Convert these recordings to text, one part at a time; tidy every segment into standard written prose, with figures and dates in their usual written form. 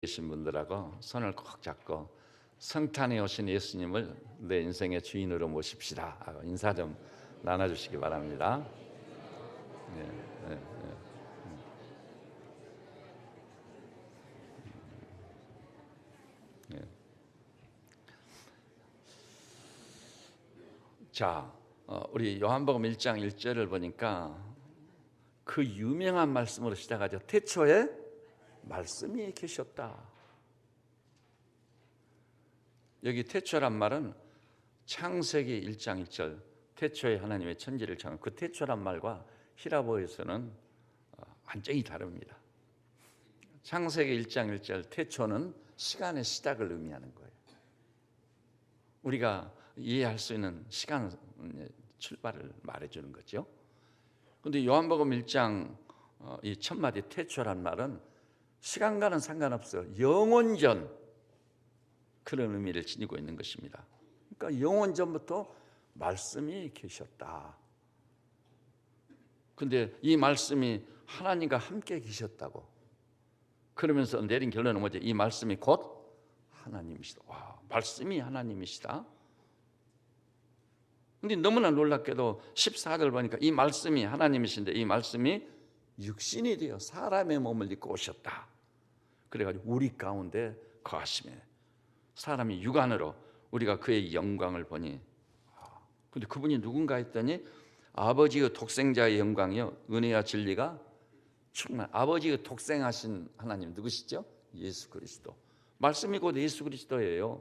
계신 분들하고 손을 꼭 잡고 성탄에 오신 예수님을 내 인생의 주인으로 모십시다 하고 인사 좀 나눠주시기 바랍니다. 네, 네, 네. 네. 자, 우리 요한복음 1장 1절을 보니까 그 유명한 말씀으로 시작하죠. 태초에 말씀이 계셨다. 여기 태초란 말은 창세기 1장 1절 태초에 하나님의 천지를 창한 그 태초란 말과 히라보에서는 완전히 다릅니다. 창세기 1장 1절 태초는 시간의 시작을 의미하는 거예요. 우리가 이해할 수 있는 시간 출발을 말해주는 거죠. 그런데 요한복음 1장 이 첫 마디 태초란 말은 시간과는 상관없어요. 영원전 그런 의미를 지니고 있는 것입니다. 그러니까 영원전부터 말씀이 계셨다. 근데 이 말씀이 하나님과 함께 계셨다고 그러면서 내린 결론은 뭐죠? 이 말씀이 곧 하나님이시다. 와, 말씀이 하나님이시다. 근데 너무나 놀랍게도 14절 보니까 이 말씀이 하나님이신데 이 말씀이 육신이 되어 사람의 몸을 입고 오셨다. 그래가지고 우리 가운데 거하시며 사람이 육안으로 우리가 그의 영광을 보니 근데 그분이 누군가 했더니 아버지의 독생자의 영광이요 은혜와 진리가 충만 아버지의 독생하신 하나님 누구시죠? 예수 그리스도. 말씀이 곧 예수 그리스도예요.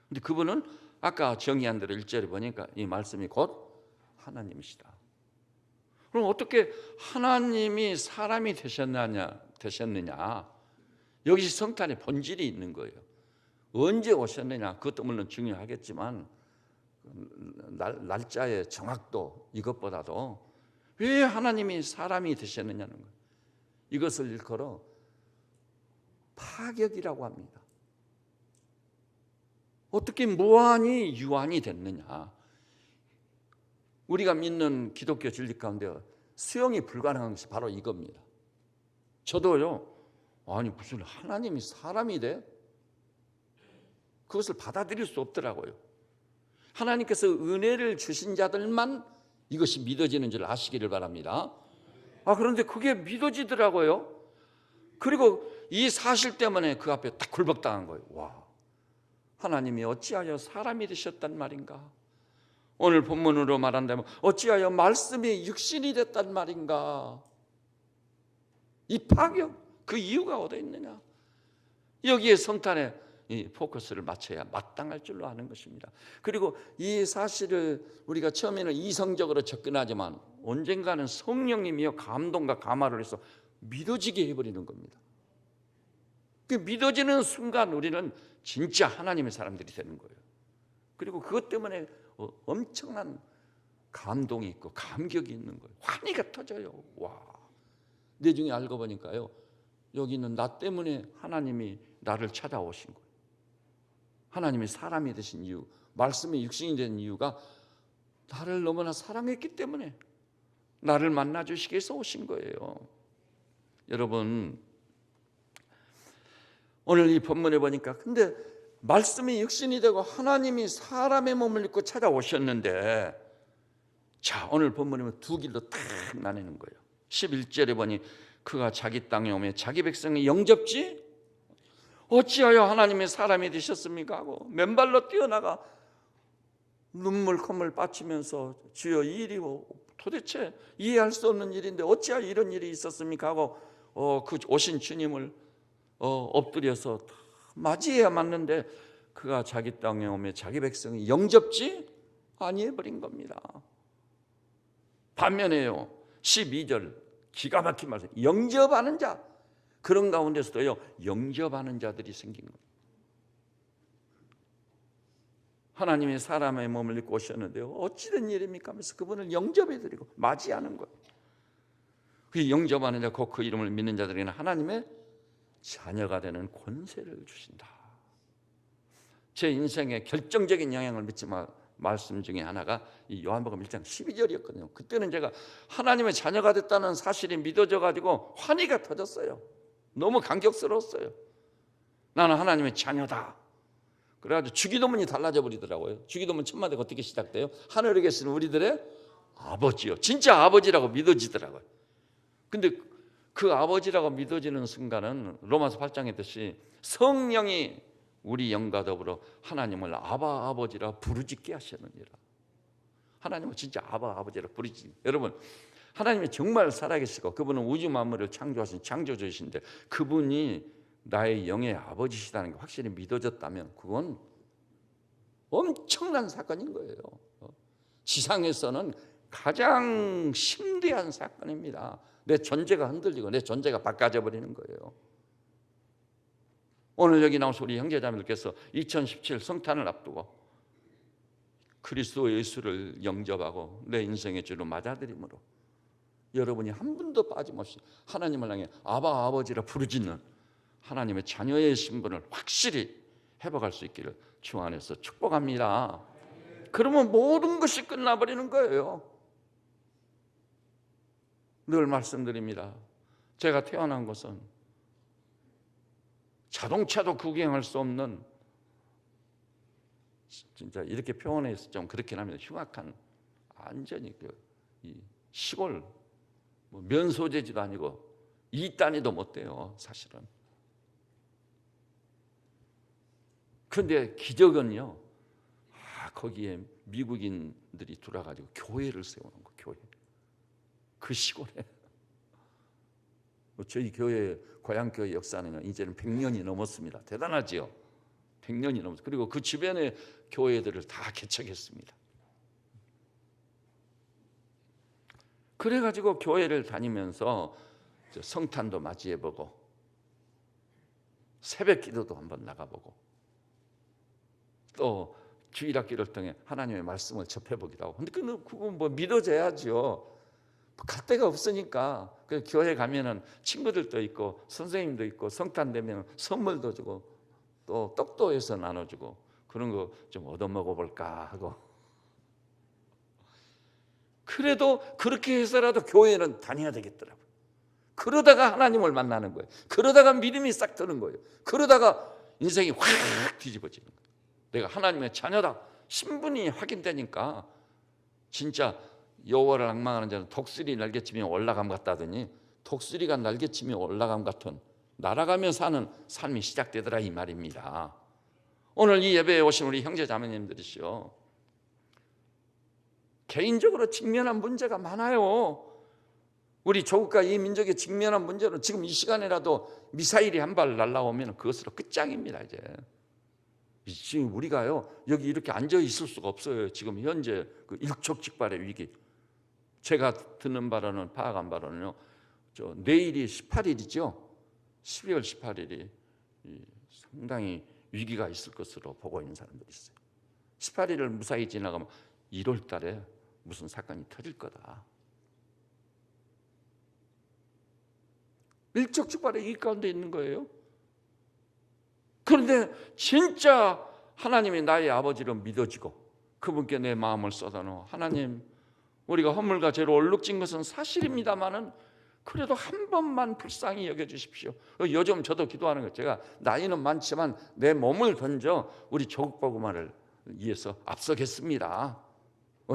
근데 그분은 아까 정의한 대로 1절에 보니까 이 말씀이 곧 하나님이시다. 그럼 어떻게 하나님이 사람이 되셨느냐? 여기 성탄의 본질이 있는 거예요. 언제 오셨느냐? 그것도 물론 중요하겠지만 날짜의 정확도 이것보다도 왜 하나님이 사람이 되셨느냐는 거예요. 이것을 일컬어 파격이라고 합니다. 어떻게 무한히 유한이 됐느냐? 우리가 믿는 기독교 진리 가운데 수용이 불가능한 것이 바로 이겁니다. 저도요. 아니 무슨 하나님이 사람이 돼? 그것을 받아들일 수 없더라고요. 하나님께서 은혜를 주신 자들만 이것이 믿어지는 줄 아시기를 바랍니다. 그런데 그게 믿어지더라고요. 그리고 이 사실 때문에 그 앞에 딱 굴복당한 거예요. 와, 하나님이 어찌하여 사람이 되셨단 말인가? 오늘 본문으로 말한다면 어찌하여 말씀이 육신이 됐단 말인가? 이 파격, 그 이유가 어디 있느냐? 여기에 성탄에 이 포커스를 맞춰야 마땅할 줄로 아는 것입니다. 그리고 이 사실을 우리가 처음에는 이성적으로 접근하지만 언젠가는 성령님이여 감동과 감화를 해서 믿어지게 해버리는 겁니다. 그 믿어지는 순간 우리는 진짜 하나님의 사람들이 되는 거예요. 그리고 그것 때문에 엄청난 감동이 있고 감격이 있는 거예요. 환희가 터져요. 와, 내중에 알고 보니까요. 여기는 나 때문에 하나님이 나를 찾아오신 거예요. 하나님이 사람이 되신 이유, 말씀이 육신이 된 이유가 나를 너무나 사랑했기 때문에 나를 만나주시기 위해서 오신 거예요. 여러분, 오늘 이 본문에 보니까 근데 말씀이 육신이 되고 하나님이 사람의 몸을 입고 찾아오셨는데 자, 오늘 본문에 보면 두 길로 딱 나뉘는 거예요. 11절에 보니 그가 자기 땅에 오며 자기 백성이 영접지 어찌하여 하나님의 사람이 되셨습니까? 하고 맨발로 뛰어나가 눈물 콧물 빠치면서 주여 이 일이 도대체 이해할 수 없는 일인데 어찌하여 이런 일이 있었습니까? 하고 그 오신 주님을 엎드려서 맞이해야 맞는데 그가 자기 땅에 오며 자기 백성이 영접지 아니해버린 겁니다. 반면에요 12절 기가 막힌 말씀 영접하는 자 그런 가운데서도요 영접하는 자들이 생긴 겁니다. 하나님이 사람의 몸을 입고 오셨는데요 어찌된 일입니까 하면서 그분을 영접해드리고 맞이하는 거예요. 그 영접하는 자 곧 그 이름을 믿는 자들에게는 하나님의 자녀가 되는 권세를 주신다. 제 인생에 결정적인 영향을 미친 말씀 중에 하나가 이 요한복음 1장 12절이었거든요. 그때는 제가 하나님의 자녀가 됐다는 사실이 믿어져 가지고 환희가 터졌어요. 너무 감격스러웠어요. 나는 하나님의 자녀다. 그래가지고 주기도문이 달라져 버리더라고요. 주기도문 첫 마디가 어떻게 시작돼요? 하늘에 계신 우리들의 아버지요. 진짜 아버지라고 믿어지더라고요. 근데 그 아버지라고 믿어지는 순간은 로마서 8장에 있듯이 성령이 우리 영과 더불어 하나님을 아바 아버지라 부르짖게 하시느니라. 하나님은 진짜 아바 아버지라 부르짖. 여러분, 하나님이 정말 살아계시고 그분은 우주 만물을 창조하신 창조주이신데 그분이 나의 영의 아버지시다는 게 확실히 믿어졌다면 그건 엄청난 사건인 거예요. 지상에서는 가장 심대한 사건입니다. 내 존재가 흔들리고 내 존재가 바꿔져 버리는 거예요. 오늘 여기 나오신 우리 형제자매들께서 2017 성탄을 앞두고 그리스도 예수를 영접하고 내 인생의 주로 맞아들임으로 여러분이 한 분도 빠짐없이 하나님을 향해 아바 아버지라 부르짖는 하나님의 자녀의 신분을 확실히 회복할 수 있기를 주 안에서 축복합니다. 그러면 모든 것이 끝나버리는 거예요. 늘 말씀드립니다. 제가 태어난 것은 자동차도 구경할 수 없는, 진짜 이렇게 표현해서 좀 그렇긴 합니다. 흉악한 완전히 이 시골 면소재지도 아니고 이 단위도 못 돼요, 사실은. 그런데 기적은요, 거기에 미국인들이 들어와가지고 교회를 세우는 거, 교회. 그 시골에. 저희 교회, 고향교회 역사는 이제는 100년이 넘었습니다. 대단하지요? 100년이 넘었어요. 그리고 그 주변의 교회들을 다 개척했습니다. 그래가지고 교회를 다니면서 성탄도 맞이해보고 새벽 기도도 한번 나가보고 또 주일학기를 통해 하나님의 말씀을 접해보기도 하고. 근데 그건 뭐 믿어져야죠. 갈 데가 없으니까. 그 교회 가면은 친구들도 있고 선생님도 있고 성탄 되면 선물도 주고 또 떡도 해서 나눠주고 그런 거 좀 얻어먹어 볼까 하고. 그래도 그렇게 해서라도 교회는 다녀야 되겠더라고요. 그러다가 하나님을 만나는 거예요. 그러다가 믿음이 싹 드는 거예요. 그러다가 인생이 확 뒤집어지는 거예요. 내가 하나님의 자녀다. 신분이 확인되니까 진짜 여호와를 앙망하는 자는 독수리 날개치며 올라감 같다더니 독수리가 날개치며 올라감 같은 날아가며 사는 삶이 시작되더라 이 말입니다. 오늘 이 예배에 오신 우리 형제 자매님들이시오, 개인적으로 직면한 문제가 많아요. 우리 조국과 이 민족이 직면한 문제는 지금 이 시간이라도 미사일이 한 발 날라오면 그것으로 끝장입니다. 이제 지금 우리가요 여기 이렇게 앉아 있을 수가 없어요. 지금 현재 그 일촉즉발의 위기. 제가 듣는 바로는, 파악한 바로는요, 내일이 18일이죠. 12월 18일이 상당히 위기가 있을 것으로 보고 있는 사람들이 있어요. 18일을 무사히 지나가면 1월 달에 무슨 사건이 터질 거다. 일촉즉발의 위기 가운데 있는 거예요. 그런데 진짜 하나님이 나의 아버지로 믿어지고 그분께 내 마음을 쏟아놓아, 하나님, 우리가 허물과 죄로 얼룩진 것은 사실입니다마는 그래도 한 번만 불쌍히 여겨주십시오. 요즘 저도 기도하는 거, 제가 나이는 많지만 내 몸을 던져 우리 조국 복음화를 위해서 앞서겠습니다.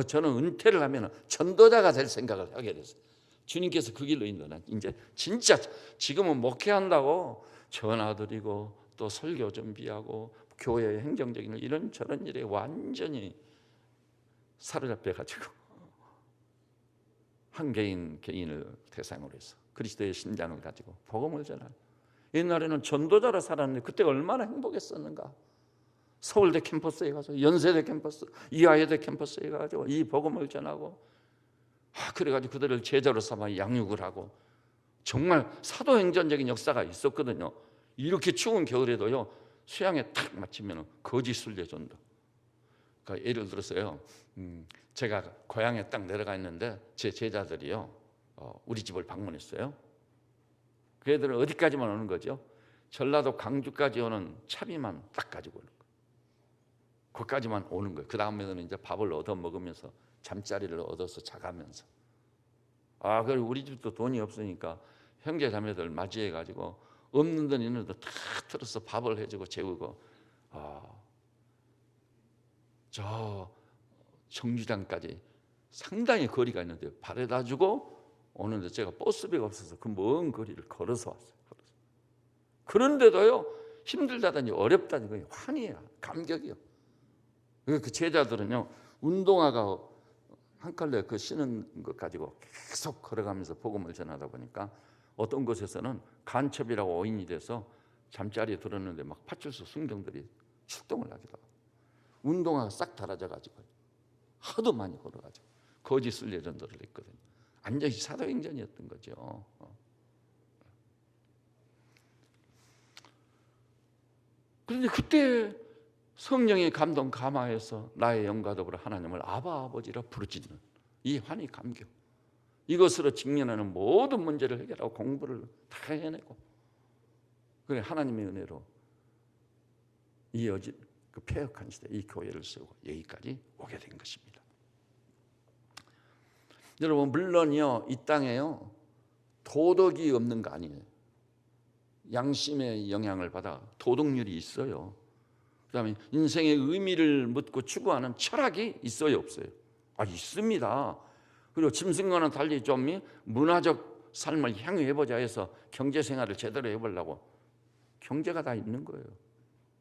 저는 은퇴를 하면 전도자가 될 생각을 하게 됐어요. 주님께서 그 길로 인도는 이제 진짜 지금은 목회한다고 전화드리고 또 설교 준비하고 교회 행정적인 이런저런 일에 완전히 사로잡혀가지고 한 개인을 대상으로 해서 그리스도의 신장을 가지고 복음을 전하는. 옛날에는 전도자로 살았는데 그때 얼마나 행복했었는가. 서울대 캠퍼스에 가서, 연세대 캠퍼스, 이화여대 캠퍼스에 가서 이 복음을 전하고, 그래가지고 그들을 제자로 삼아 양육을 하고, 정말 사도행전적인 역사가 있었거든요. 이렇게 추운 겨울에도요 수양에 탁 맞추면 거지 순례 전도. 그러니까 예를 들어서요, 제가 고향에 딱 내려가 있는데 제 제자들이요 우리 집을 방문했어요. 그 애들은 어디까지만 오는 거죠? 전라도 광주까지 오는 차비만 딱 가지고 오는 거예요. 거기까지만 오는 거예요. 그 다음에는 이제 밥을 얻어 먹으면서 잠자리를 얻어서 자가면서. 그리고 우리 집도 돈이 없으니까 형제 자매들 맞이해 가지고 없는 돈 있는 돈 다 틀어서 밥을 해주고 재우고, 저 정류장까지 상당히 거리가 있는데 바래다 주고 오는데 제가 버스비가 없어서 그 먼 거리를 걸어서 왔어요. 그런데도요, 힘들다든지 어렵다든지 환희야, 감격이요. 그 제자들은요, 운동화가 한 컬레 그 신은 것 가지고 계속 걸어가면서 복음을 전하다 보니까 어떤 곳에서는 간첩이라고 오인이 돼서 잠자리에 들었는데 막 파출소 순경들이 출동을 하기도 하고, 운동화가 싹 닳아져 가지고 하도 많이 걸어가지고 거짓 쓸려 전도를 했거든요. 완전히 사도행전이었던 거죠. 그런데 그때 성령의 감동 감화해서 나의 영과 더불어 하나님을 아바 아버지라 부르짖는 이 환희 감격, 이것으로 직면하는 모든 문제를 해결하고 공부를 다 해내고, 그래 하나님의 은혜로 이어진 그 폐역한 시대 이 교회를 세우고 여기까지 오게 된 것입니다. 여러분, 물론요, 이 땅에요 도덕이 없는 거 아니에요. 양심의 영향을 받아 도덕률이 있어요. 그다음에 인생의 의미를 묻고 추구하는 철학이 있어요, 없어요? 있습니다. 그리고 짐승과는 달리 좀 문화적 삶을 향유해보자 해서 경제생활을 제대로 해보려고 경제가 다 있는 거예요.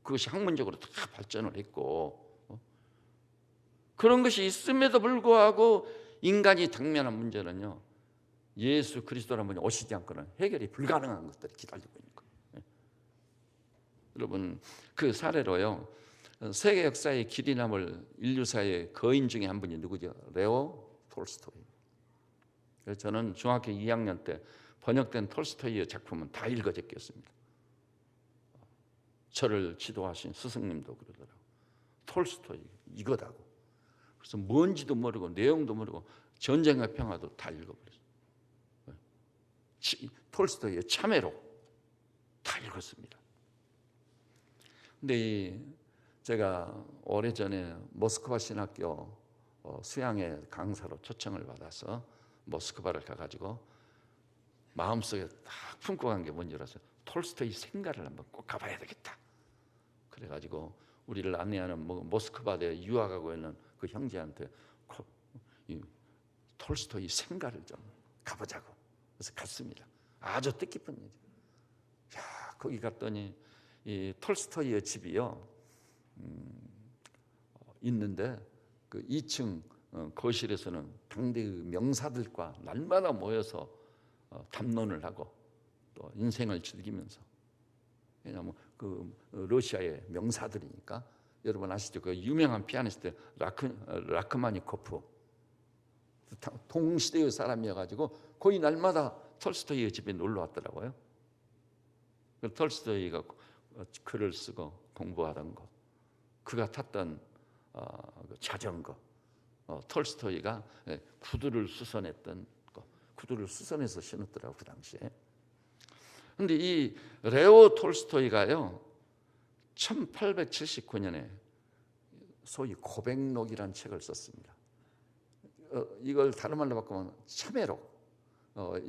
그것이 학문적으로 다 발전을 했고, 그런 것이 있음에도 불구하고 인간이 당면한 문제는요, 예수 그리스도라는 분이 오시지 않고는 해결이 불가능한 것들이 기다리고 있는 거예요. 여러분, 그 사례로요, 세계 역사의 길이 남을 인류사의 거인 중에 한 분이 누구죠? 레오 톨스토이. 그래서 저는 중학교 2학년 때 번역된 톨스토이의 작품은 다 읽어 제꼈습니다. 저를 지도하신 스승님도 그러더라고요. 톨스토이 이거다고. 그래서 뭔지도 모르고 내용도 모르고 전쟁과 평화도 다 읽어버렸어요. 톨스토이의 참회록 다 읽었습니다. 근데 제가 오래전에 모스크바 신학교 수양회 강사로 초청을 받아서 모스크바를 가가지고 마음속에 딱 품고 간 게 뭔지 알았어요. 톨스토이 생가를 한번 꼭 가봐야 되겠다. 그래가지고 우리를 안내하는 모스크바에 유학하고 있는 그 형제한테 이 톨스토이 생가를 좀 가보자고. 그래서 갔습니다. 아주 뜻깊은 일이에요. 거기 갔더니 이 톨스토이의 집이요 있는데 그 2층 거실에서는 당대의 명사들과 날마다 모여서 담론을 하고 또 인생을 즐기면서, 왜냐하면 그 러시아의 명사들이니까. 여러분 아시죠? 그 유명한 피아니스트 라크마니코프, 동시대의 사람이어가지고 거의 날마다 톨스토이의 집에 놀러 왔더라고요. 톨스토이가 글을 쓰고 공부하던 거, 그가 탔던 자전거, 톨스토이가 구두를 수선했던 거, 구두를 수선해서 신었더라고 그 당시에. 그런데 이 레오 톨스토이가요 1879년에 소위 고백록이라는 책을 썼습니다. 이걸 다른 말로 바꾸면 참회록,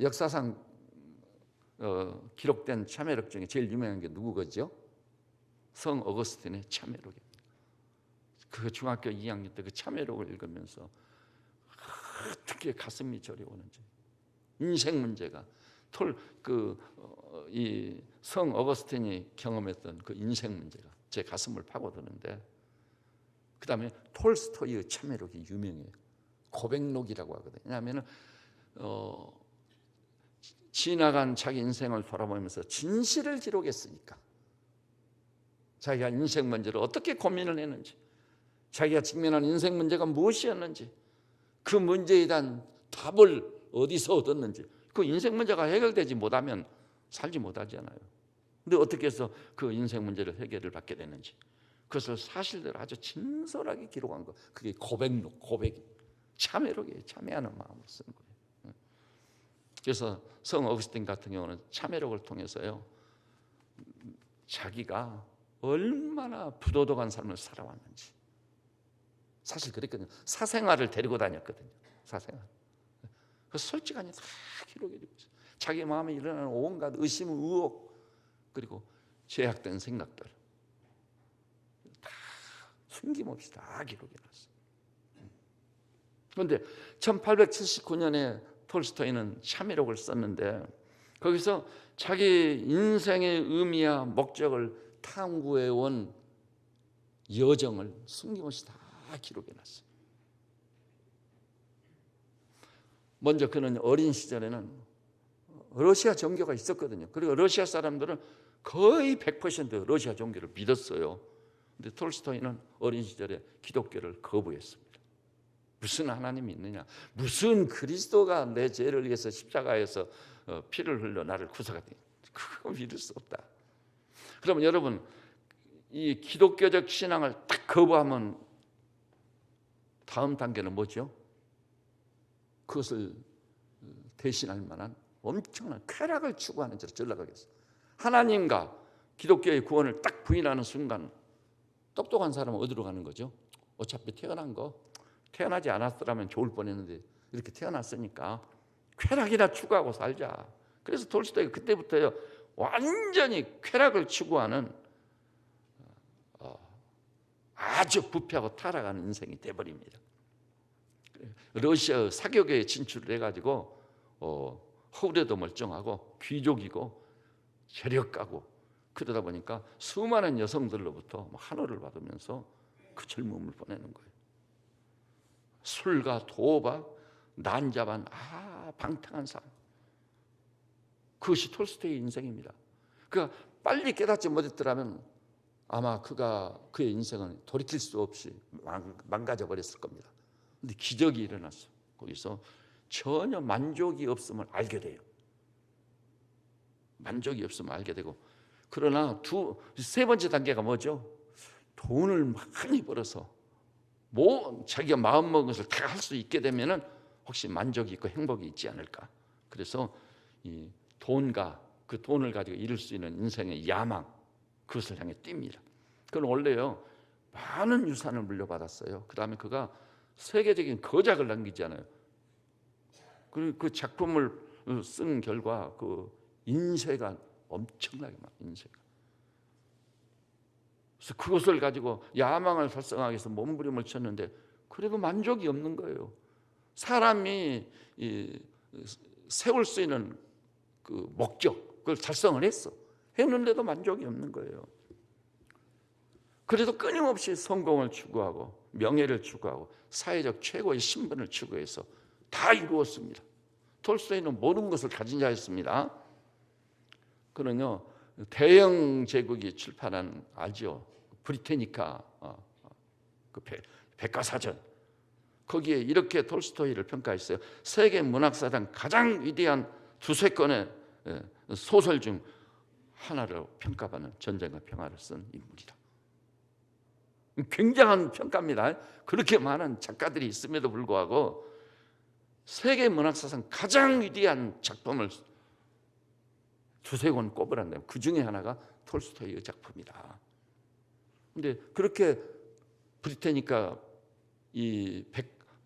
역사상 기록된 참회록 중에 제일 유명한 게 누구겠죠? 성 어거스틴의 참회록입니다. 그 중학교 2학년 때 그 참회록을 읽으면서 어떻게 가슴이 저려오는지, 인생 문제가 이 성 어거스틴이 경험했던 그 인생 문제가 제 가슴을 파고드는데, 그 다음에 톨스토이의 참회록이 유명해요. 고백록이라고 하거든요. 왜냐하면 지나간 자기 인생을 돌아보면서 진실을 기록했으니까, 자기가 인생 문제를 어떻게 고민을 했는지, 자기가 직면한 인생 문제가 무엇이었는지, 그 문제에 대한 답을 어디서 얻었는지, 그 인생 문제가 해결되지 못하면 살지 못하잖아요. 근데 어떻게 해서 그 인생 문제를 해결을 받게 됐는지, 그것을 사실대로 아주 진솔하게 기록한 거, 그게 고백록, 고백이 참회록이에요. 참회하는 마음으로 쓰는 거예요. 그래서 성 어거스틴 같은 경우는 참회록을 통해서요 자기가 얼마나 부도덕한 삶을 살아왔는지, 사실 그랬거든요. 사생활을 데리고 다녔거든요. 사생활. 그 솔직하니 다 기록해 주고 있어요. 자기 마음에 일어나는 온갖 의심, 의혹, 그리고 제약된 생각들 다 숨김없이 다 기록해 놨어요. 그런데 1879년에 톨스토이는 참회록을 썼는데 거기서 자기 인생의 의미와 목적을 탐구해 온 여정을 숨김없이 다 기록해 놨어요. 먼저 그는 어린 시절에는 러시아 종교가 있었거든요. 그리고 러시아 사람들은 거의 100% 러시아 종교를 믿었어요. 근데 톨스토이는 어린 시절에 기독교를 거부했습니다. 무슨 하나님이 있느냐? 무슨 그리스도가 내 죄를 위해서 십자가에서 피를 흘려 나를 구속하더니 그거 믿을 수 없다. 그러면 여러분 이 기독교적 신앙을 딱 거부하면 다음 단계는 뭐죠? 그것을 대신할 만한 엄청난 쾌락을 추구하는 자로 전락하겠어. 하나님과 기독교의 구원을 딱 부인하는 순간 똑똑한 사람은 어디로 가는 거죠? 어차피 태어나지 않았더라면 좋을 뻔했는데 이렇게 태어났으니까 쾌락이나 추구하고 살자. 그래서 톨스토이가 그때부터요 완전히 쾌락을 추구하는 아주 부패하고 타락하는 인생이 돼버립니다. 러시아 사교계에 진출을 해가지고 허울에도 멀쩡하고 귀족이고 세력가고 그러다 보니까 수많은 여성들로부터 환호를 받으면서 그 젊음을 보내는 거예요. 술과 도박, 난잡한 방탕한 삶. 그것이 톨스토이의 인생입니다. 그가 빨리 깨닫지 못했더라면 아마 그의 인생은 돌이킬 수 없이 망가져 버렸을 겁니다. 근데 기적이 일어났어. 거기서 전혀 만족이 없음을 알게 돼요. 만족이 없음을 알게 되고 그러나 세 번째 단계가 뭐죠? 돈을 많이 벌어서 자기가 마음먹은 것을 다 할 수 있게 되면은 혹시 만족이 있고 행복이 있지 않을까. 그래서 이 돈과 그 돈을 가지고 이룰 수 있는 인생의 야망 그것을 향해 뜁니다. 그건 원래요 많은 유산을 물려받았어요. 그 다음에 그가 세계적인 거작을 남기지 않아요. 그리고 그 작품을 쓴 결과 그 인쇄가 엄청나게 많아요. 인쇄가. 그래서 그것을 가지고 야망을 달성하기 위해서 몸부림을 쳤는데 그래도 만족이 없는 거예요. 사람이 세울 수 있는 그 목적 그걸 달성을 했는데도 만족이 없는 거예요. 그래도 끊임없이 성공을 추구하고 명예를 추구하고 사회적 최고의 신분을 추구해서 다 이루었습니다. 톨스토이는 모든 것을 가진 자였습니다. 그는요 대영 제국이 출판한 알죠? 브리테니카 그 백과사전 거기에 이렇게 톨스토이를 평가했어요. 세계 문학사상 가장 위대한 두세 권의 소설 중 하나로 평가받는 전쟁과 평화를 쓴 인물이다. 굉장한 평가입니다. 그렇게 많은 작가들이 있음에도 불구하고 세계 문학사상 가장 위대한 작품을 두세 권 꼽으란다면 그 중에 하나가 톨스토이의 작품이다. 그런데 그렇게 브리테니카 이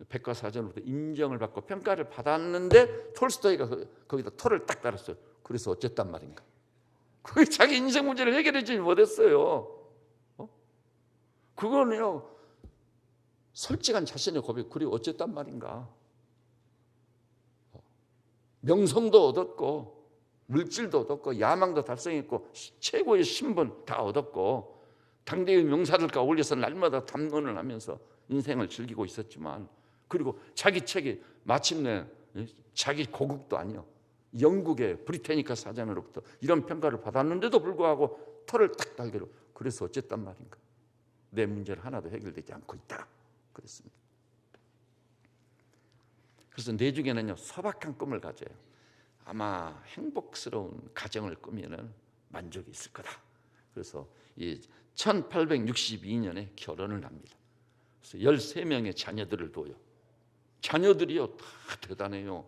백과사전으로부터 인정을 받고 평가를 받았는데 톨스토이가 거기다 토를 딱 달았어요. 그래서 어쨌단 말인가? 그게 자기 인생 문제를 해결하지 못했어요. 그거는요 솔직한 자신의 고백. 그리고 어쨌단 말인가? 명성도 얻었고 물질도 얻었고 야망도 달성했고 최고의 신분 다 얻었고 당대의 명사들과 어울려서 날마다 담론을 하면서 인생을 즐기고 있었지만 그리고 자기 책이 마침내 자기 고국도 아니요 영국의 브리테니카 사전으로부터 이런 평가를 받았는데도 불구하고 털을 딱 달기로 그래서 어쨌단 말인가? 내 문제는 하나도 해결되지 않고 있다 그랬습니다. 그래서 내 중에는요 소박한 꿈을 가져요. 아마 행복스러운 가정을 꾸미는 만족이 있을 거다. 그래서 1862년에 결혼을 합니다. 그래서 13명의 자녀들을 둬요. 자녀들이요 다 대단해요.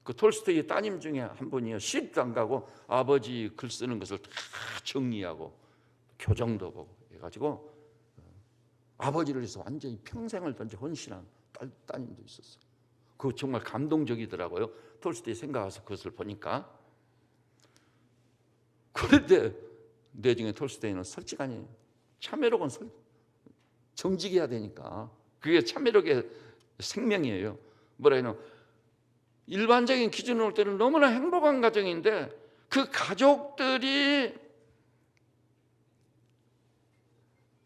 그 톨스토이의 따님 중에 한 분이요 시집도 안 가고 아버지 글 쓰는 것을 다 정리하고 교정도 보고 해가지고 아버지를 위해서 완전히 평생을 던져 헌신한 따님도 있었어요. 그거 정말 감동적이더라고요. 톨스토이 생각해서 그것을 보니까 그런데 내중에 톨스토이는 솔직하니 참회록은 정직해야 되니까 그게 참회록의 생명이에요. 뭐라 해요? 일반적인 기준으로 볼 때는 너무나 행복한 가정인데 그 가족들이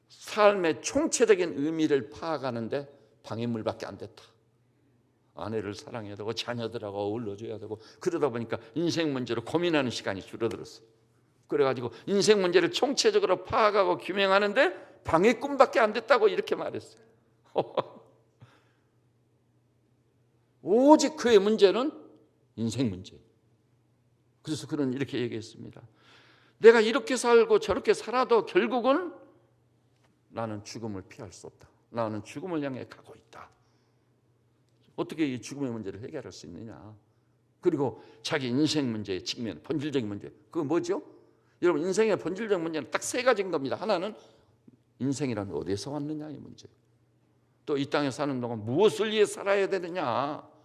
삶의 총체적인 의미를 파악하는데 방해물밖에 안 됐다. 아내를 사랑해야 되고 자녀들하고 어울러줘야 되고 그러다 보니까 인생 문제로 고민하는 시간이 줄어들었어. 그래가지고 인생 문제를 총체적으로 파악하고 규명하는데 방해꾼밖에 안 됐다고 이렇게 말했어요. 오직 그의 문제는 인생 문제. 그래서 그는 이렇게 얘기했습니다. 내가 이렇게 살고 저렇게 살아도 결국은 나는 죽음을 피할 수 없다. 나는 죽음을 향해 가고 있다. 어떻게 이 죽음의 문제를 해결할 수 있느냐. 그리고 자기 인생 문제의 측면, 본질적인 문제. 그거 뭐죠? 여러분 인생의 본질적 문제는 딱 세 가지인 겁니다. 하나는 인생이란 어디에서 왔느냐의 문제. 또 이 땅에 사는 동안 무엇을 위해 살아야 되느냐.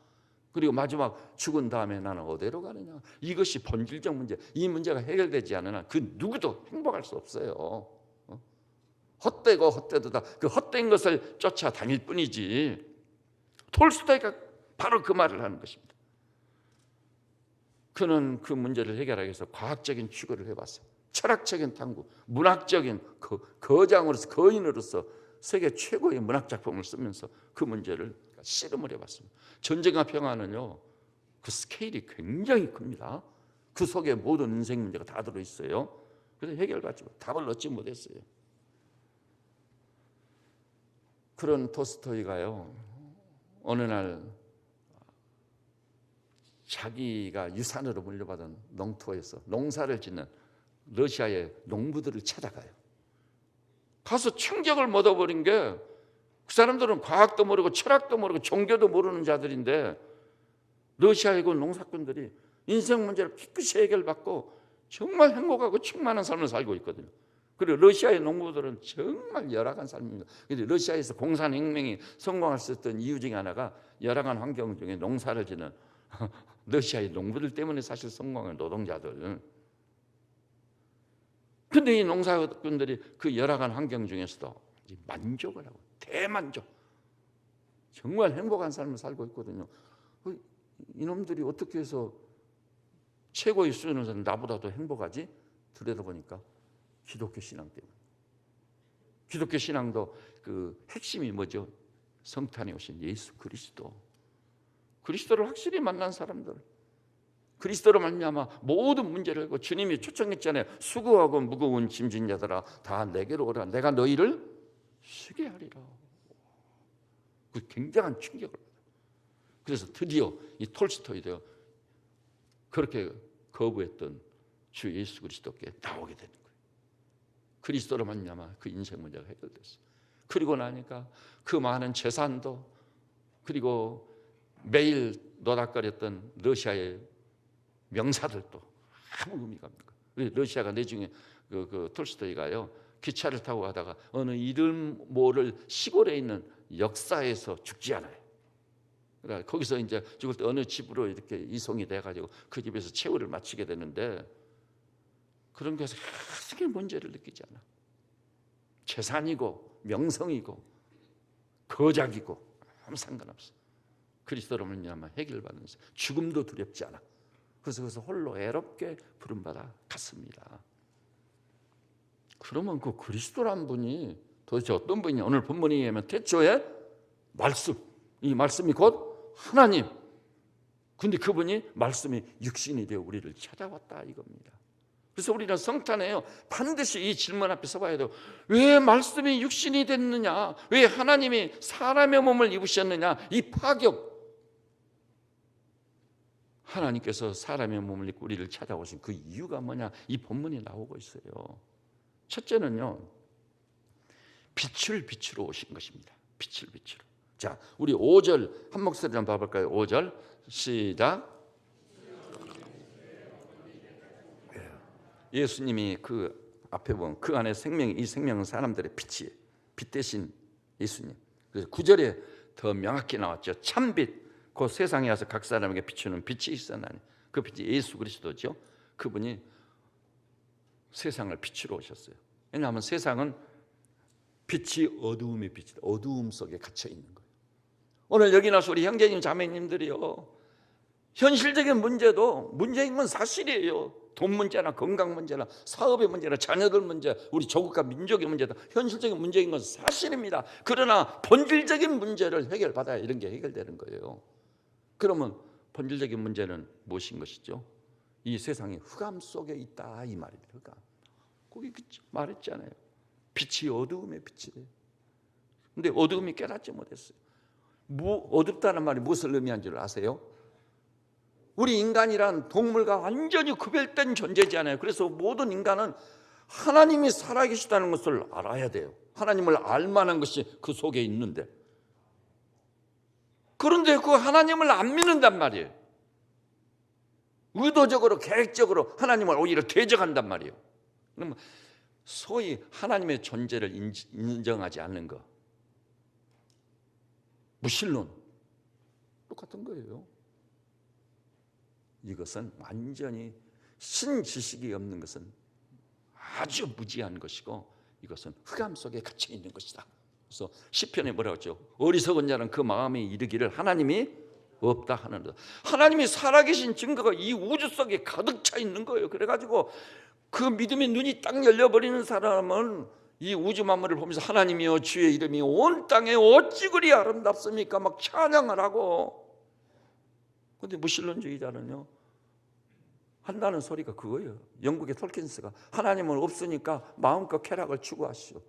그리고 마지막 죽은 다음에 나는 어디로 가느냐. 이것이 본질적 문제. 이 문제가 해결되지 않으나 그 누구도 행복할 수 없어요. 헛되고 헛되도다. 그 헛된 것을 쫓아다닐 뿐이지. 톨스토이가 바로 그 말을 하는 것입니다. 그는 그 문제를 해결하기 위해서 과학적인 추구를 해봤어요. 철학적인 탐구, 문학적인 거장으로서 거인으로서 세계 최고의 문학 작품을 쓰면서 그 문제를 씨름을 해봤습니다. 전쟁과 평화는요, 그 스케일이 굉장히 큽니다. 그 속에 모든 인생 문제가 다 들어있어요. 그래서 해결받지 못, 답을 얻지 못했어요. 그런 톨스토이가요, 어느 날 자기가 유산으로 물려받은 농토에서 농사를 짓는 러시아의 농부들을 찾아가요. 가서 충격을 못 얻어버린 게 그 사람들은 과학도 모르고 철학도 모르고 종교도 모르는 자들인데 러시아의 그 농사꾼들이 인생 문제를 깨끗이 해결받고 정말 행복하고 충만한 삶을 살고 있거든요. 그리고 러시아의 농부들은 정말 열악한 삶입니다. 그런데 러시아에서 공산혁명이 성공할 수 있었던 이유 중에 하나가 열악한 환경 중에 농사를 짓는 러시아의 농부들 때문에 사실 성공한 노동자들. 그런데 이 농사꾼들이 그 열악한 환경 중에서도 만족을 하고 대만족, 정말 행복한 삶을 살고 있거든요. 이놈들이 어떻게 해서 최고의 수준에서 나보다도 행복하지? 들여다보니까 기독교 신앙 때문에. 기독교 신앙도 그 핵심이 뭐죠? 성탄에 오신 예수 그리스도. 그리스도를 확실히 만난 사람들. 그리스도로 말미암아 모든 문제를 하고 주님이 초청했잖아요. 수고하고 무거운 짐진 자들아 다 내게로 오라. 내가 너희를 쉬게 하리라. 그 굉장한 충격을 받아요. 그래서 드디어 이 톨스토이도 그렇게 거부했던 주 예수 그리스도께 나오게 되는 거예요. 그리스도로 말미암아 그 인생 문제가 해결됐어요. 그리고 나니까 그 많은 재산도 그리고 매일 노닥거렸던 러시아의 명사들도 아무 의미가 없는 거예요. 러시아가 내중에 그 톨스토이가요 기차를 타고 가다가 어느 이름 모를 시골에 있는 역사에서 죽지 않아요. 그러니까 거기서 이제 죽을 때 어느 집으로 이렇게 이송이 돼가지고 그 집에서 최후를 마치게 되는데 그런 것에서 크게 문제를 느끼지 않아. 재산이고 명성이고 거작이고 아무 상관없어. 그리스도로 말미암아 해결받으면서 죽음도 두렵지 않아. 그래서 홀로 애롭게 부름받아 갔습니다. 그러면 그 그리스도란 분이 도대체 어떤 분이냐? 오늘 본문에 의하면 태초에 말씀, 이 말씀이 곧 하나님. 근데 그분이 말씀이 육신이 되어 우리를 찾아왔다 이겁니다. 그래서 우리는 성탄에요 반드시 이 질문 앞에 서봐야 돼요. 왜 말씀이 육신이 됐느냐? 왜 하나님이 사람의 몸을 입으셨느냐? 이 파격. 하나님께서 사람의 몸을 입고 우리를 찾아오신 그 이유가 뭐냐? 이 본문이 나오고 있어요. 첫째는요, 빛을 비추러 오신 것입니다. 빛을 비추러. 자, 우리 5절 한 목소리 한번 봐볼까요? 5절 시작. 예수님이 그 앞에 보면 그 안에 생명이, 이 생명은 사람들의 빛이에요. 빛 대신 예수님. 그래서 9절에 더 명확히 나왔죠. 참빛. 그 세상에 와서 각 사람에게 비추는 빛이 있었나니 그 빛이 예수 그리스도죠. 그분이 세상을 빛으로 오셨어요. 왜냐하면 세상은 빛이 어두움의 빛이다. 어두움 속에 갇혀 있는 거예요. 오늘 여기 나서 우리 형제님 자매님들이요, 현실적인 문제도 문제인 건 사실이에요. 돈 문제나 건강 문제나 사업의 문제나 자녀들 문제, 우리 조국과 민족의 문제도 현실적인 문제인 건 사실입니다. 그러나 본질적인 문제를 해결받아야 이런 게 해결되는 거예요. 그러면 본질적인 문제는 무엇인 것이죠? 이 세상이 흑암 속에 있다, 이 말입니다. 흑암. 거기 말했잖아요. 빛이 어두움의 빛이래요. 근데 어두움이 깨닫지 못했어요. 어둡다는 말이 무엇을 의미하는 줄 아세요? 우리 인간이란 동물과 완전히 구별된 존재잖아요. 그래서 모든 인간은 하나님이 살아계시다는 것을 알아야 돼요. 하나님을 알만한 것이 그 속에 있는데, 그런데 그 하나님을 안 믿는단 말이에요. 의도적으로 계획적으로 하나님을 오히려 대적한단 말이에요. 그러면 소위 하나님의 존재를 인정하지 않는 것, 무신론, 똑같은 거예요. 이것은 완전히 신지식이 없는 것은 아주 무지한 것이고, 이것은 흑암 속에 갇혀 있는 것이다. 그래서 시편에 뭐라고 했죠? 어리석은 자는 그 마음에 이르기를 하나님이 없다 하는다. 하나님이 살아계신 증거가 이 우주 속에 가득 차 있는 거예요. 그래가지고 그 믿음의 눈이 딱 열려버리는 사람은 이 우주 만물을 보면서 하나님이여 주의 이름이 온 땅에 어찌 그리 아름답습니까? 막 찬양을 하고. 그런데 무신론주의자는요, 한다는 소리가 그거예요. 영국의 톨킨스가 하나님은 없으니까 마음껏 쾌락을 추구하시오.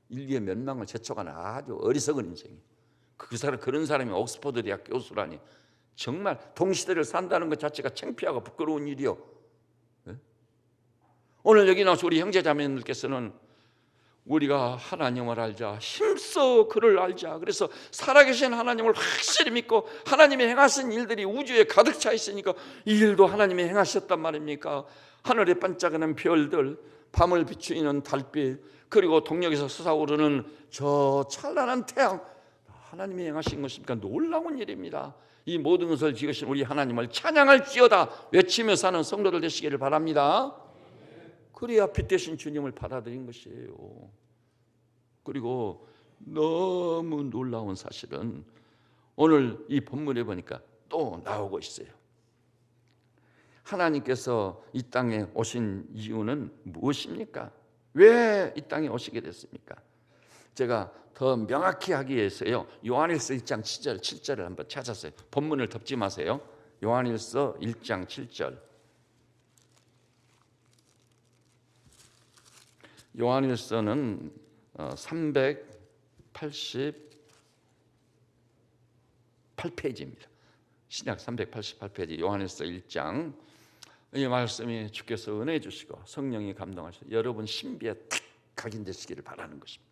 인류의 멸망을 재촉하는 아주 어리석은 인생이. 그런 사람이 옥스퍼드 대학 교수라니, 정말 동시대를 산다는 것 자체가 창피하고 부끄러운 일이요. 네? 오늘 여기 나와서 우리 형제자매님들께서는 우리가 하나님을 알자, 힘써 그를 알자. 그래서 살아계신 하나님을 확실히 믿고 하나님이 행하신 일들이 우주에 가득 차 있으니까 이 일도 하나님이 행하셨단 말입니까? 하늘에 반짝이는 별들, 밤을 비추이는 달빛, 그리고 동력에서 솟아오르는 저 찬란한 태양, 하나님이 행하신 것입니까? 놀라운 일입니다. 이 모든 것을 지으신 우리 하나님을 찬양할지어다 외치며 사는 성도들 되시기를 바랍니다. 그래야 빛 대신 주님을 받아들인 것이에요. 그리고 너무 놀라운 사실은 오늘 이 본문에 보니까 또 나오고 있어요. 하나님께서 이 땅에 오신 이유는 무엇입니까? 왜 이 땅에 오시게 됐습니까? 제가 더 명확히 하기 위해서요, 요한일서 1장 7절을 한번 찾았어요. 본문을 덮지 마세요. 요한일서 1장 7절. 요한일서는 388페이지입니다. 신약 388페이지 요한일서 1장. 이 말씀이 주께서 은혜 주시고 성령이 감동하시고 여러분 신비에 탁 각인되시기를 바라는 것입니다.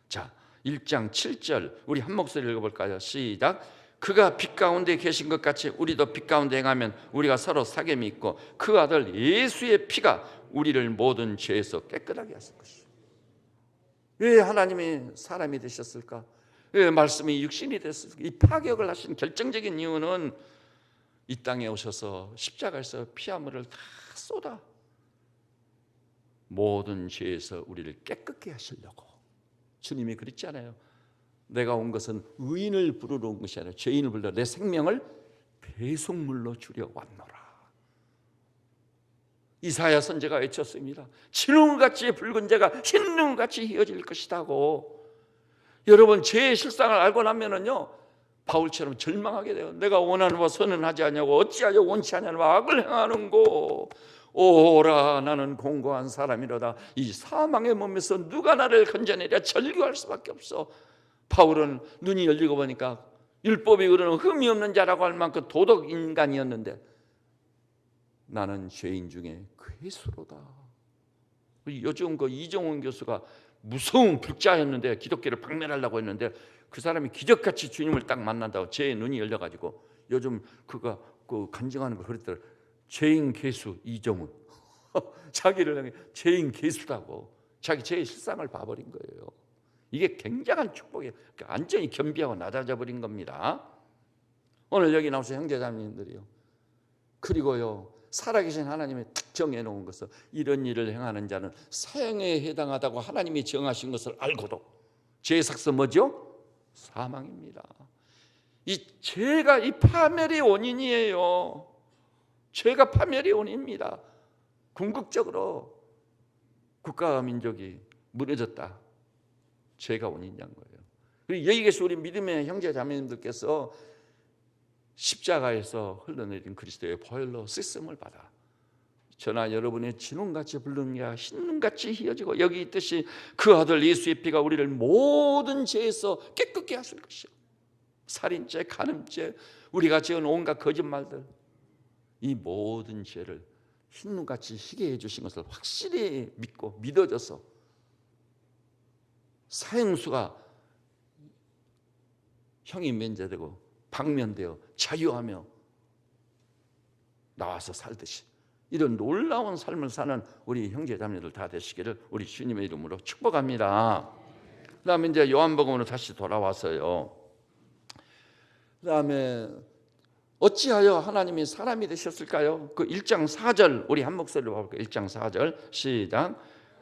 자, 1장 7절 우리 한 목소리 읽어볼까요? 시작. 그가 빛 가운데 계신 것 같이 우리도 빛 가운데 행하면 우리가 서로 사귐이 있고 그 아들 예수의 피가 우리를 모든 죄에서 깨끗하게 하실 것이요. 왜 하나님이 사람이 되셨을까? 왜 말씀이 육신이 됐을까? 이 파격을 하신 결정적인 이유는 이 땅에 오셔서 십자가에서 피와 물을 다 쏟아 모든 죄에서 우리를 깨끗게 하시려고. 주님이 그랬잖아요. 내가 온 것은 의인을 부르러 온 것이 아니라 죄인을 부르러 내 생명을 배속물로 주려 왔노라. 이사야 선지자가 외쳤습니다. 진홍같이 붉은 죄가 흰 눈같이 휘어질 것이다고. 여러분, 죄의 실상을 알고 나면은요, 바울처럼 절망하게 돼요. 내가 원하는 바 선은 하지 아니하고 어찌하여 원치 아니하는 바 악을 행하는고. 오라, 나는 공고한 사람이로다. 이 사망의 몸에서 누가 나를 건져내랴. 절규할 수밖에 없어. 바울은 눈이 열리고 보니까 율법이 흐르는 흠이 없는 자라고 할 만큼 도덕 인간이었는데 나는 죄인 중에 괴수로다. 요즘 그 이정훈 교수가 무서운 불자였는데 기독교를 박멸하려고 했는데 그 사람이 기적같이 주님을 딱 만난다고 죄의 눈이 열려가지고 요즘 그가 그 간증하는 걸 그랬더라. 죄인 괴수 이정훈. 자기를 향해 죄인 괴수라고 자기 죄의 실상을 봐버린 거예요. 이게 굉장한 축복이에요. 완전히 겸비하고 낮아져 버린 겁니다. 오늘 여기 나오신 형제자매님들이요, 그리고요 살아계신 하나님이 딱 정해놓은 것은 이런 일을 행하는 자는 사형에 해당하다고 하나님이 정하신 것을 알고도 죄의 삭스 뭐죠? 사망입니다. 이 죄가 이 파멸의 원인이에요. 죄가 파멸의 원인입니다. 궁극적으로 국가와 민족이 무너졌다. 죄가 원인이란 거예요. 그리고 여기 계신 우리 믿음의 형제 자매님들께서 십자가에서 흘러내린 그리스도의 보혈로 쓰심을 받아 저나 여러분의 진홍같이 붉은 게 흰눈같이 희어지고 여기 있듯이 그 아들 예수의 피가 우리를 모든 죄에서 깨끗게 하실 것이요. 살인죄, 간음죄, 우리가 지은 온갖 거짓말들, 이 모든 죄를 흰눈같이 희게 해주신 것을 확실히 믿고 믿어져서 사형수가 형이 면제되고 방면되어 자유하며 나와서 살듯이 이런 놀라운 삶을 사는 우리 형제자매들 다 되시기를 우리 주님의 이름으로 축복합니다. 그 다음에 이제 요한복음으로 다시 돌아와서요. 그 다음에 어찌하여 하나님이 사람이 되셨을까요? 그 1장 4절 우리 한 목소리로 봐볼까요? 1장 4절 시작.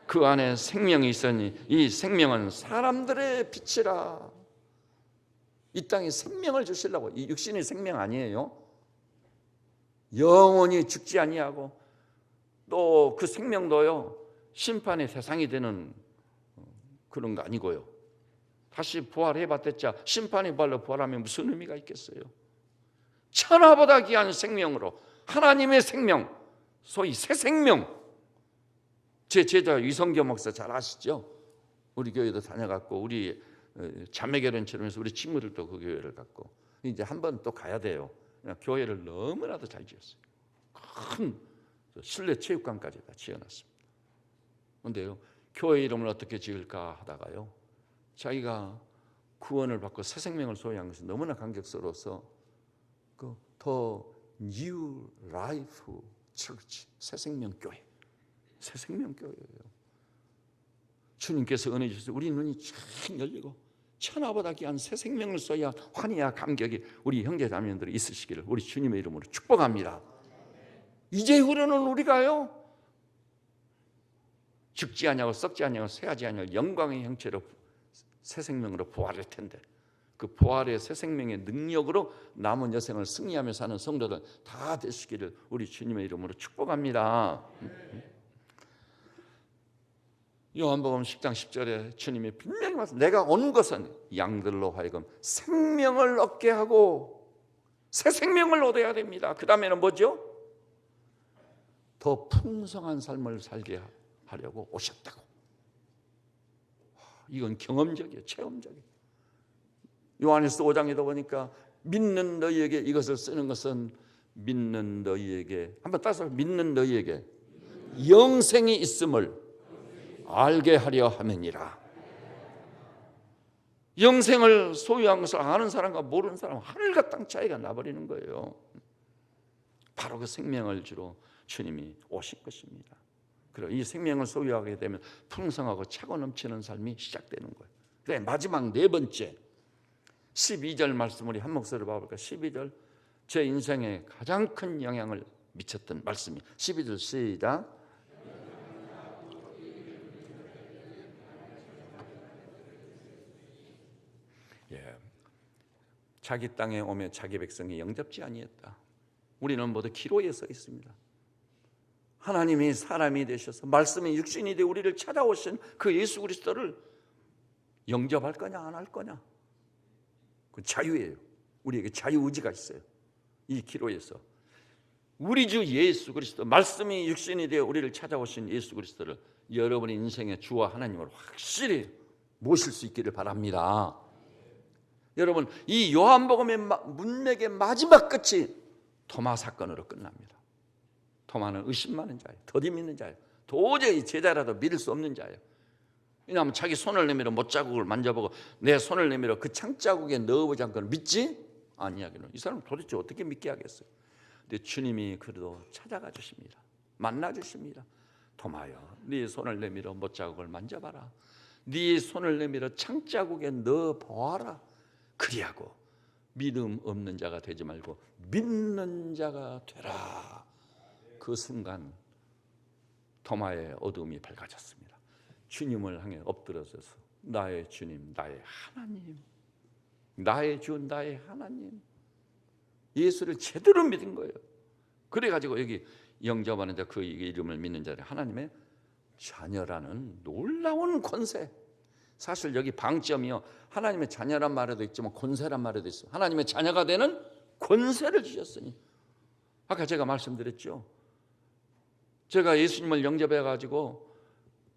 그 안에 생명이 있으니 이 생명은 사람들의 빛이라. 이 땅에 생명을 주시려고. 이 육신의 생명 아니에요. 영원히 죽지 아니하고 또 그 생명도요 심판의 대상이 되는 그런 거 아니고요. 다시 부활해봤댔자 심판의 부활로 부활하면 무슨 의미가 있겠어요? 천하보다 귀한 생명으로 하나님의 생명, 소위 새 생명. 제 제자 유성교 목사 잘 아시죠? 우리 교회도 다녀갔고 우리 자매 결혼처럼 해서 우리 친구들도 그 교회를 갔고 이제 한 번 또 가야 돼요. 교회를 너무나도 잘 지었어요. 큰 실내 체육관까지 다 지어놨습니다. 그런데요, 교회 이름을 어떻게 지을까 하다가요, 자기가 구원을 받고 새 생명을 소유한 것이 너무나 감격스러워서 그 The New Life Church, 새 생명 교회, 새 생명 교회예요. 주님께서 은혜 주셔서 우리 눈이 쫙 열리고 천하보다 귀한 새 생명을 소유한 환희와 감격이 우리 형제자매들이 있으시기를 우리 주님의 이름으로 축복합니다. 이제후로는 우리가요 죽지 아니하고 썩지 아니하고 쇠하지 아니하고 영광의 형체로 새 생명으로 부활할 텐데 그 부활의 새 생명의 능력으로 남은 여생을 승리하며 사는 성도들 다 되시기를 우리 주님의 이름으로 축복합니다. 요한복음 10장 10절에 주님이 분명히 말씀, 내가 온 것은 양들로 하여금 생명을 얻게 하고 새 생명을 얻어야 됩니다. 그 다음에는 뭐죠? 더 풍성한 삶을 살게 하려고 오셨다고. 이건 경험적이에요. 체험적이에요. 요한일서 5장에도 보니까 믿는 너희에게 이것을 쓰는 것은 믿는 너희에게, 한번 따서 믿는 너희에게 영생이 있음을 알게 하려 함이니라. 영생을 소유한 것을 아는 사람과 모르는 사람 하늘과 땅 차이가 나버리는 거예요. 바로 그 생명을 주러 주님이 오신 것입니다. 그리고 이 생명을 소유하게 되면 풍성하고 차고 넘치는 삶이 시작되는 거예요. 그래, 마지막 네 번째 12절 말씀 우리 한 목소리로 봐볼까요? 12절 제 인생에 가장 큰 영향을 미쳤던 말씀이 12절 시작. 자기 땅에 오며 자기 백성이 영접지 아니했다. 우리는 모두 기로에 서 있습니다. 하나님이 사람이 되셔서 말씀이 육신이 되어 우리를 찾아오신 그 예수 그리스도를 영접할 거냐 안 할 거냐, 그 자유예요. 우리에게 자유의지가 있어요. 이 기로에서 우리 주 예수 그리스도, 말씀이 육신이 되어 우리를 찾아오신 예수 그리스도를 여러분의 인생의 주와 하나님으로 확실히 모실 수 있기를 바랍니다. 여러분, 이 요한복음의 문맥의 마지막 끝이 토마 사건으로 끝납니다. 토마는 의심 많은 자예요. 더디 믿는 자예요. 도저히 제자라도 믿을 수 없는 자예요. 왜냐하면 자기 손을 내밀어 못자국을 만져보고 내 손을 내밀어 그 창자국에 넣어보지 않고는 믿지 아니하기는, 이 사람 도대체 어떻게 믿게 하겠어요? 근데 주님이 그래도 찾아가 주십니다. 만나 주십니다. 토마여, 네 손을 내밀어 못자국을 만져봐라. 네 손을 내밀어 창자국에 넣어보아라. 그리하고 믿음 없는 자가 되지 말고 믿는 자가 되라. 그 순간 도마의 어둠이 밝아졌습니다. 주님을 향해 엎드려서서 나의 주님, 나의 하나님, 나의 주, 나의 하나님, 예수를 제대로 믿은 거예요. 그래가지고 여기 영접하는데 그 이름을 믿는 자들 하나님의 자녀라는 놀라운 권세. 사실 여기 방점이요, 하나님의 자녀란 말에도 있지만 권세란 말에도 있어요. 하나님의 자녀가 되는 권세를 주셨으니, 아까 제가 말씀드렸죠. 제가 예수님을 영접해가지고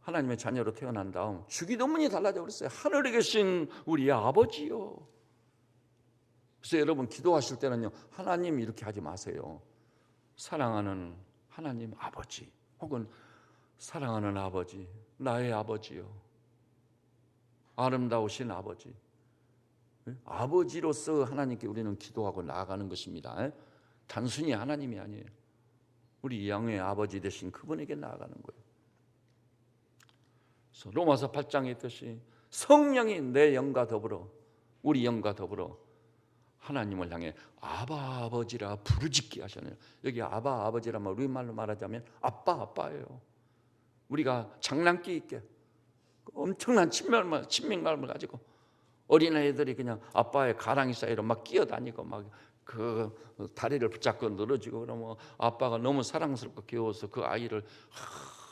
하나님의 자녀로 태어난 다음 주기도문이 달라져 버렸어요. 하늘에 계신 우리 아버지요. 그래서 여러분 기도하실 때는요, 하나님 이렇게 하지 마세요. 사랑하는 하나님 아버지, 혹은 사랑하는 아버지, 나의 아버지요, 아름다우신 아버지. 아버지로서 하나님께 우리는 기도하고 나아가는 것입니다. 단순히 하나님이 아니에요. 우리 영의 아버지 되신 그분에게 나아가는 거예요. 그래서 로마서 8장에 있듯이 성령이 내 영과 더불어, 우리 영과 더불어 하나님을 향해 아바 아버지라 부르짖게 하셨네요. 여기 아바 아버지라 우리말로 말하자면 아빠 아빠예요. 우리가 장난기 있게 엄청난 친밀감을 가지고 어린아이들이 그냥 아빠의 가랑이 사이로 막 끼어다니고 막 그 다리를 붙잡고 늘어지고 그러면 아빠가 너무 사랑스럽고 귀여워서 그 아이를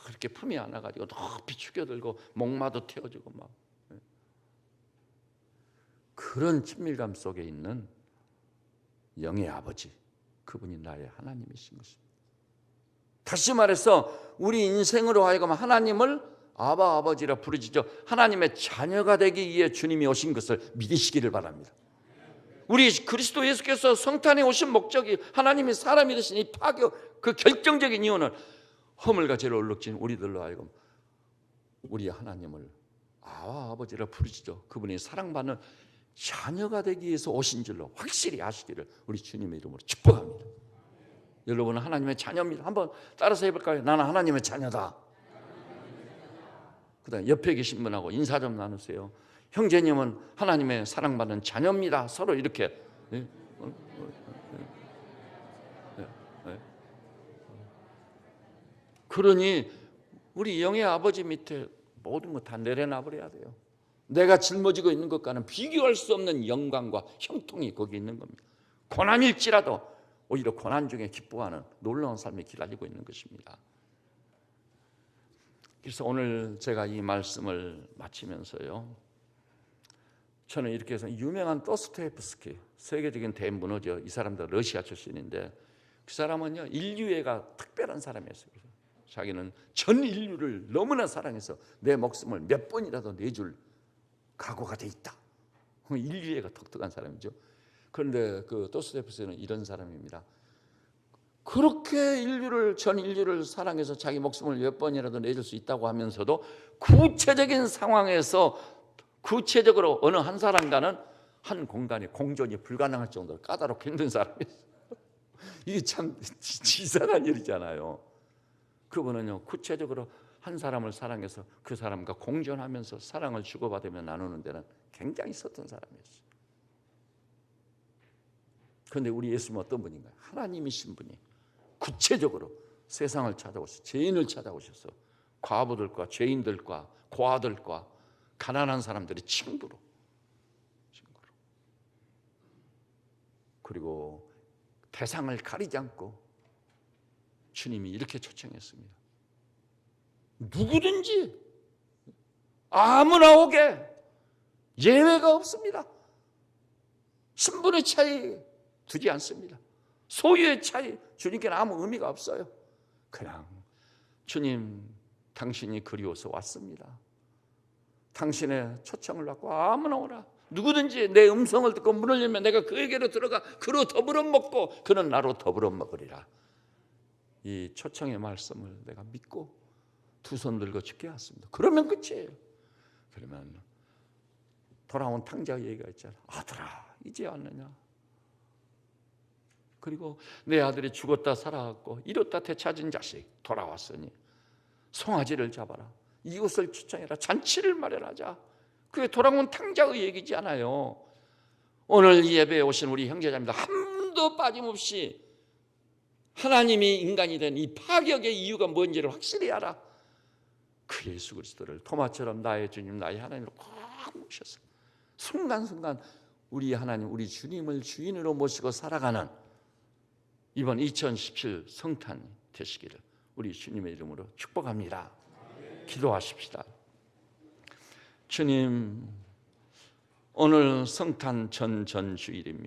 이렇게 품에 안아가지고 높이 죽여들고 목마도 태워주고 막 그런 친밀감 속에 있는 영의 아버지, 그분이 나의 하나님이신 것입니다. 다시 말해서 우리 인생으로 하여금 하나님을 아바 아버지라 부르짖어 하나님의 자녀가 되기 위해 주님이 오신 것을 믿으시기를 바랍니다. 우리 그리스도 예수께서 성탄에 오신 목적이 하나님이 사람이 되신 이 파격, 그 결정적인 이유는 허물과 죄를 얼룩진 우리들로 하여금 우리 하나님을 아바 아버지라 부르짖어 그분이 사랑받는 자녀가 되기 위해서 오신 줄로 확실히 아시기를 우리 주님의 이름으로 축복합니다. 여러분은 하나님의 자녀입니다. 한번 따라서 해볼까요? 나는 하나님의 자녀다. 그다음 옆에 계신 분하고 인사 좀 나누세요. 형제님은 하나님의 사랑받는 자녀입니다. 서로 이렇게. 그러니 우리 영의 아버지 밑에 모든 거 다 내려놔 버려야 돼요. 내가 짊어지고 있는 것과는 비교할 수 없는 영광과 형통이 거기 있는 겁니다. 고난일지라도 오히려 고난 중에 기뻐하는 놀라운 삶이 기다리고 있는 것입니다. 그래서 오늘 제가 이 말씀을 마치면서요, 저는 이렇게 해서 유명한 도스토옙스키, 세계적인 대문호죠. 이 사람도 러시아 출신인데 그 사람은요, 인류애가 특별한 사람이었어요. 자기는 전 인류를 너무나 사랑해서 내 목숨을 몇 번이라도 내줄 각오가 돼 있다. 인류애가 독특한 사람이죠. 그런데 그 도스토옙스키는 이런 사람입니다. 그렇게 전 인류를 사랑해서 자기 목숨을 몇 번이라도 내줄 수 있다고 하면서도 구체적인 상황에서 구체적으로 어느 한 사람과는 한 공간에 공존이 불가능할 정도로 까다롭게 힘든 사람이었어요. 이게 참 지사한 일이잖아요. 그분은요, 구체적으로 한 사람을 사랑해서 그 사람과 공존하면서 사랑을 주고받으며 나누는 데는 굉장히 서툰 사람이었어요. 그런데 우리 예수님은 어떤 분인가요? 하나님이신 분이 구체적으로 세상을 찾아오셔서 죄인을 찾아오셔서 과부들과 죄인들과 고아들과 가난한 사람들의 친구로 그리고 대상을 가리지 않고 주님이 이렇게 초청했습니다. 누구든지 아무나 오게, 예외가 없습니다. 신분의 차이 두지 않습니다. 소유의 차이 주님께는 아무 의미가 없어요. 그냥 주님 당신이 그리워서 왔습니다. 당신의 초청을 받고 아무나 오라. 누구든지 내 음성을 듣고 문을 열면 내가 그에게로 들어가 그로 더불어 먹고 그는 나로 더불어 먹으리라. 이 초청의 말씀을 내가 믿고 두 손 들고 죽게 왔습니다. 그러면 끝이에요. 그러면 돌아온 탕자 얘기가 있잖아. 아들아 이제 왔느냐. 그리고 내 아들이 죽었다 살아갔고 잃었다 되찾은 자식 돌아왔으니 송아지를 잡아라. 이웃을 추천해라. 잔치를 마련하자. 그게 돌아온 탕자의 얘기지 않아요. 오늘 이 예배에 오신 우리 형제자입니다. 한 분도 빠짐없이 하나님이 인간이 된 이 파격의 이유가 뭔지를 확실히 알아. 그 예수 그리스도를 토마처럼 나의 주님, 나의 하나님으로 꽉 모셔서 순간순간 우리 하나님, 우리 주님을 주인으로 모시고 살아가는 이번 2017 성탄 되시기를 우리 주님의 이름으로 축복합니다. 기도하십시다. 주님, 오늘 성탄 전주일입니다.